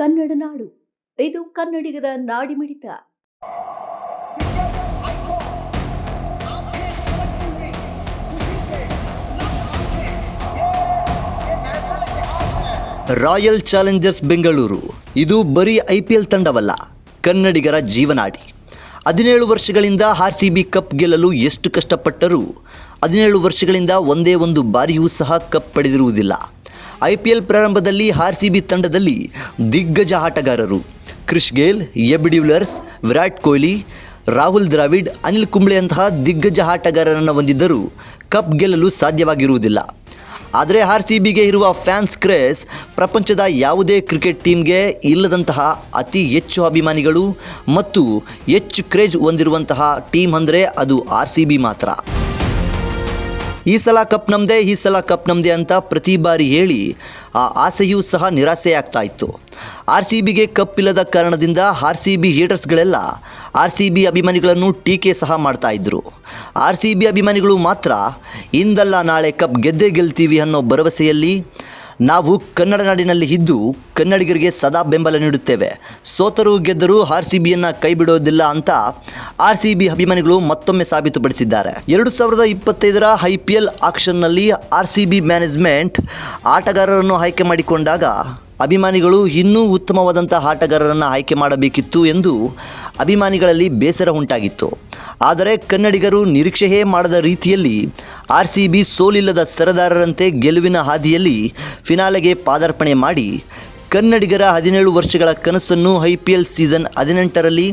ಕನ್ನಡ ನಾಡು. ಇದು ಕನ್ನಡಿಗರ ನಾಡಿಮಿಡಿತ. Royal Challengers Bengaluru ಇದು ಬರೀ IPL ತಂಡವಲ್ಲ, ಕನ್ನಡಿಗರ ಜೀವನಾಡಿ. 17 ವರ್ಷಗಳಿಂದ RCB ಕಪ್ ಗೆಲ್ಲಲು ಎಷ್ಟು ಕಷ್ಟಪಟ್ಟರೂ 17 ವರ್ಷಗಳಿಂದ ಒಂದೇ ಒಂದು ಬಾರಿಯೂ ಸಹ ಕಪ್ ಪಡೆದಿರುವುದಿಲ್ಲ. IPL ಪ್ರಾರಂಭದಲ್ಲಿ RCB ತಂಡದಲ್ಲಿ ದಿಗ್ಗಜ ಆಟಗಾರರು Chris Gayle, AB de Villiers, Virat Kohli, Rahul Dravid, Anil Kumble ಅಂತಹ ದಿಗ್ಗಜ ಆಟಗಾರರನ್ನು ಹೊಂದಿದ್ದರೂ ಕಪ್ ಗೆಲ್ಲಲು ಸಾಧ್ಯವಾಗಿರುವುದಿಲ್ಲ. ಆದರೆ RCBಗೆ ಇರುವ ಫ್ಯಾನ್ಸ್ ಕ್ರೇಜ್ ಪ್ರಪಂಚದ ಯಾವುದೇ ಕ್ರಿಕೆಟ್ ಟೀಮ್ಗೆ ಇಲ್ಲದಂತಹ ಅತಿ ಹೆಚ್ಚು ಅಭಿಮಾನಿಗಳು ಮತ್ತು ಹೆಚ್ಚು ಕ್ರೇಜ್ ಹೊಂದಿರುವಂತಹ ಟೀಮ್ ಅಂದರೆ ಅದು RCB ಮಾತ್ರ. ಈ ಸಲ ಕಪ್ ನಮ್ಮದೇ ಅಂತ ಪ್ರತಿ ಬಾರಿ ಹೇಳಿ ಆ ಆಸೆಯೂ ಸಹ ನಿರಾಸೆಯಾಗ್ತಾ ಇತ್ತು. RCBಗೆ ಕಪ್ ಇಲ್ಲದ ಕಾರಣದಿಂದ RCB ಹೀಟರ್ಸ್ಗಳೆಲ್ಲ RCB ಅಭಿಮಾನಿಗಳನ್ನು ಟೀಕೆ ಸಹ ಮಾಡ್ತಾ ಇದ್ರು. RCB ಅಭಿಮಾನಿಗಳು ಮಾತ್ರ ಇಂದಲ್ಲ ನಾಳೆ ಕಪ್ ಗೆದ್ದೇ ಗೆಲ್ತೀವಿ ಅನ್ನೋ ಭರವಸೆಯಲ್ಲಿ ನಾವು ಕನ್ನಡ ನಾಡಿನಲ್ಲಿ ಇದ್ದು ಕನ್ನಡಿಗರಿಗೆ ಸದಾ ಬೆಂಬಲ ನೀಡುತ್ತೇವೆ, ಸೋತರೂ ಗೆದ್ದರೂ RCBಯನ್ನು ಕೈ ಬಿಡೋದಿಲ್ಲ ಅಂತ RCB ಅಭಿಮಾನಿಗಳು ಮತ್ತೊಮ್ಮೆ ಸಾಬೀತುಪಡಿಸಿದ್ದಾರೆ. 2025ರ IPL ಆಕ್ಷನ್ನಲ್ಲಿ RCB ಮ್ಯಾನೇಜ್ಮೆಂಟ್ ಆಟಗಾರರನ್ನು ಆಯ್ಕೆ ಮಾಡಿಕೊಂಡಾಗ ಅಭಿಮಾನಿಗಳು ಇನ್ನೂ ಉತ್ತಮವಾದಂಥ ಆಟಗಾರರನ್ನು ಆಯ್ಕೆ ಮಾಡಬೇಕಿತ್ತು ಎಂದು ಅಭಿಮಾನಿಗಳಲ್ಲಿ ಬೇಸರ ಉಂಟಾಗಿತ್ತು. ಆದರೆ ಕನ್ನಡಿಗರು ನಿರೀಕ್ಷೆಯೇ ಮಾಡದ ರೀತಿಯಲ್ಲಿ RCB ಸೋಲಿಲ್ಲದ ಸರದಾರರಂತೆ ಗೆಲುವಿನ ಹಾದಿಯಲ್ಲಿ ಫಿನಾಲೆಗೆ ಪಾದಾರ್ಪಣೆ ಮಾಡಿ ಕನ್ನಡಿಗರ 17 ವರ್ಷಗಳ ಕನಸನ್ನು IPL ಸೀಸನ್ 18ರಲ್ಲಿ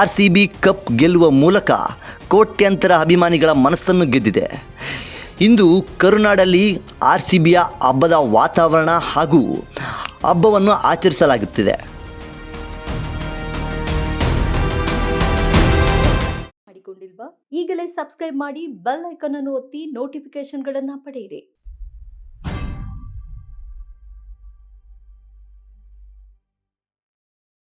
RCB ಕಪ್ ಗೆಲ್ಲುವ ಮೂಲಕ ಕೋಟ್ಯಂತರ ಅಭಿಮಾನಿಗಳ ಮನಸ್ಸನ್ನು ಗೆದ್ದಿದೆ. ಇಂದು ಕರುನಾಡಲ್ಲಿ RCBಯ ಹಬ್ಬದ ವಾತಾವರಣ ಹಾಗೂ ಹಬ್ಬವನ್ನು ಆಚರಿಸಲಾಗುತ್ತಿದೆ. ಮಾಡಿಕೊಂಡಿಲ್ವಾ? ಈಗಲೇ ಸಬ್ಸ್ಕ್ರೈಬ್ ಮಾಡಿ, ಬೆಲ್ ಐಕಾನ್ ಅನ್ನು ಒತ್ತಿ ನೋಟಿಫಿಕೇಶನ್ಗಳನ್ನು ಪಡೆಯಿರಿ.